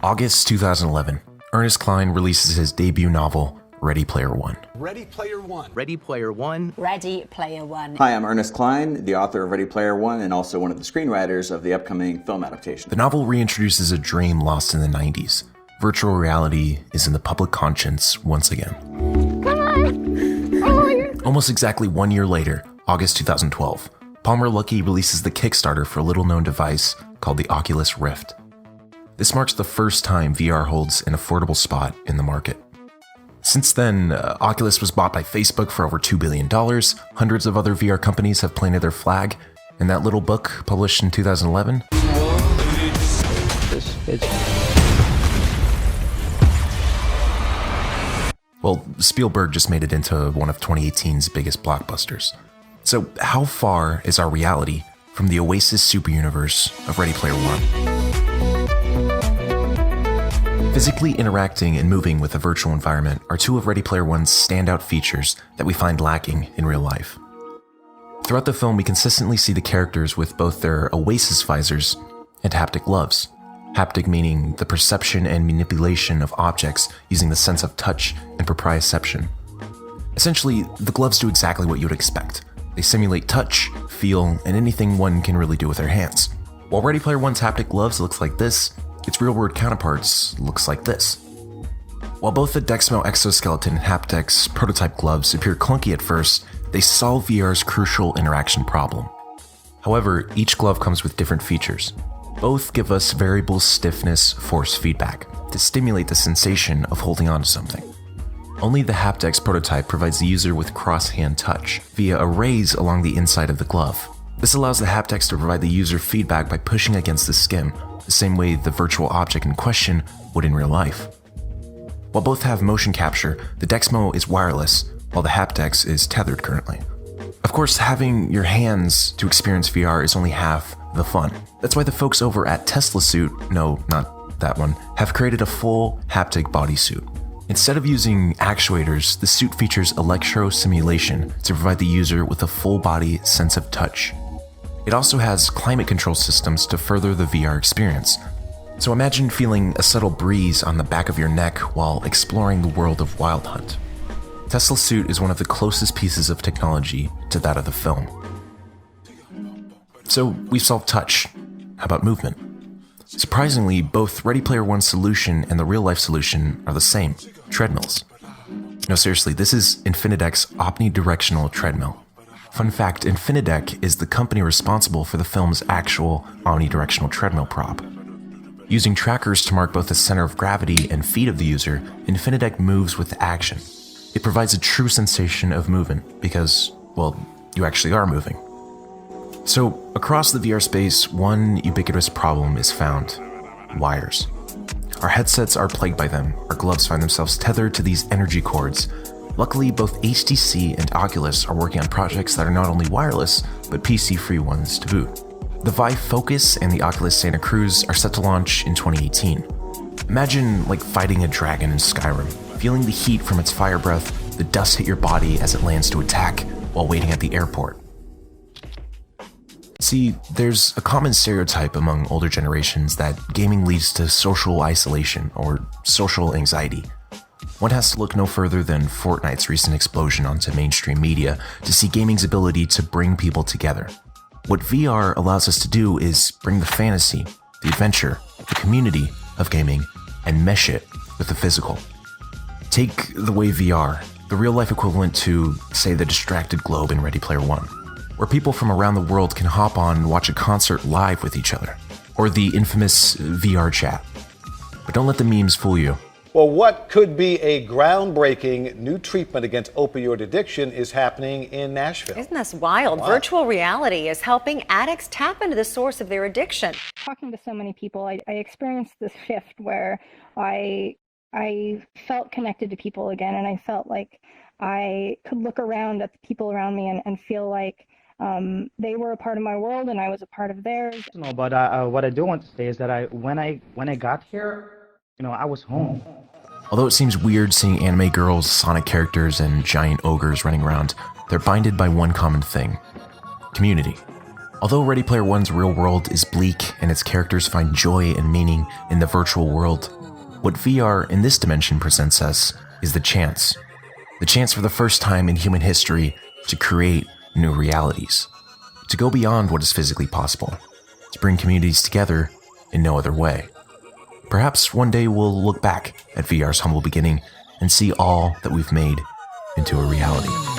August 2011, Ernest Cline releases his debut novel, Ready Player One. Ready Player One. Ready Player One. Ready Player One. Hi, I'm Ernest Cline, the author of Ready Player One and also one of the screenwriters of the upcoming film adaptation. The novel reintroduces a dream lost in the 90s. Virtual reality is in the public conscience once again. Come on! Oh, Almost exactly 1 year later, August 2012, Palmer Luckey releases the Kickstarter for a little-known device called the Oculus Rift. This marks the first time VR holds an affordable spot in the market. Since then, Oculus was bought by Facebook for over $2 billion, hundreds of other VR companies have planted their flag, and that little book, published in 2011, well, Spielberg just made it into one of 2018's biggest blockbusters. So how far is our reality from the OASIS superuniverse of Ready Player One? Physically interacting and moving with a virtual environment are two of Ready Player One's standout features that we find lacking in real life. Throughout the film, we consistently see the characters with both their OASIS visors and haptic gloves. Haptic meaning the perception and manipulation of objects using the sense of touch and proprioception. Essentially, the gloves do exactly what you would expect. They simulate touch, feel, and anything one can really do with their hands. While Ready Player One's haptic gloves looks like this, its real-world counterparts looks like this. While both the Dexmo exoskeleton and Haptex prototype gloves appear clunky at first, they solve VR's crucial interaction problem. However, each glove comes with different features. Both give us variable stiffness force feedback to stimulate the sensation of holding on to something. Only the Haptex prototype provides the user with cross-hand touch via a raise along the inside of the glove. This allows the Haptex to provide the user feedback by pushing against the skin, the same way the virtual object in question would in real life. While both have motion capture, the Dexmo is wireless, while the Haptex is tethered currently. Of course, having your hands to experience VR is only half the fun. That's why the folks over at Tesla Suit, no, not that one, have created a full haptic bodysuit. Instead of using actuators, the suit features electro-simulation to provide the user with a full-body sense of touch. It also has climate control systems to further the VR experience. So imagine feeling a subtle breeze on the back of your neck while exploring the world of Wild Hunt. Tesla Suit is one of the closest pieces of technology to that of the film. So we've solved touch. How about movement? Surprisingly, both Ready Player One's solution and the real-life solution are the same: treadmills. No, seriously, this is Infinidec's omnidirectional treadmill. Fun fact, Infinidec is the company responsible for the film's actual omnidirectional treadmill prop. Using trackers to mark both the center of gravity and feet of the user, Infinidec moves with action. It provides a true sensation of movement because, well, you actually are moving. So, across the VR space, one ubiquitous problem is found: wires. Our headsets are plagued by them. Our gloves find themselves tethered to these energy cords. Luckily, both HTC and Oculus are working on projects that are not only wireless, but PC-free ones to boot. The Vive Focus and the Oculus Santa Cruz are set to launch in 2018. Imagine like fighting a dragon in Skyrim, feeling the heat from its fire breath, the dust hit your body as it lands to attack while waiting at the airport. See, there's a common stereotype among older generations that gaming leads to social isolation or social anxiety. One has to look no further than Fortnite's recent explosion onto mainstream media to see gaming's ability to bring people together. What VR allows us to do is bring the fantasy, the adventure, the community of gaming, and mesh it with the physical. Take the way VR, the real-life equivalent to, say, the distracted globe in Ready Player One, where people from around the world can hop on and watch a concert live with each other, or the infamous VR chat. But don't let the memes fool you. Well, what could be a groundbreaking new treatment against opioid addiction is happening in Nashville. Isn't this wild? Wow. Virtual reality is helping addicts tap into the source of their addiction. Talking to so many people, I experienced this shift where I felt connected to people again, and I felt like I could look around at the people around me and feel like they were a part of my world and I was a part of theirs. No, but what I do want to say is that when I got here, I was home. Although it seems weird seeing anime girls, Sonic characters, and giant ogres running around, they're binded by one common thing: community. Although Ready Player One's real world is bleak and its characters find joy and meaning in the virtual world, what VR in this dimension presents us is the chance for the first time in human history to create new realities, to go beyond what is physically possible, to bring communities together in no other way. Perhaps one day we'll look back at VR's humble beginning and see all that we've made into a reality.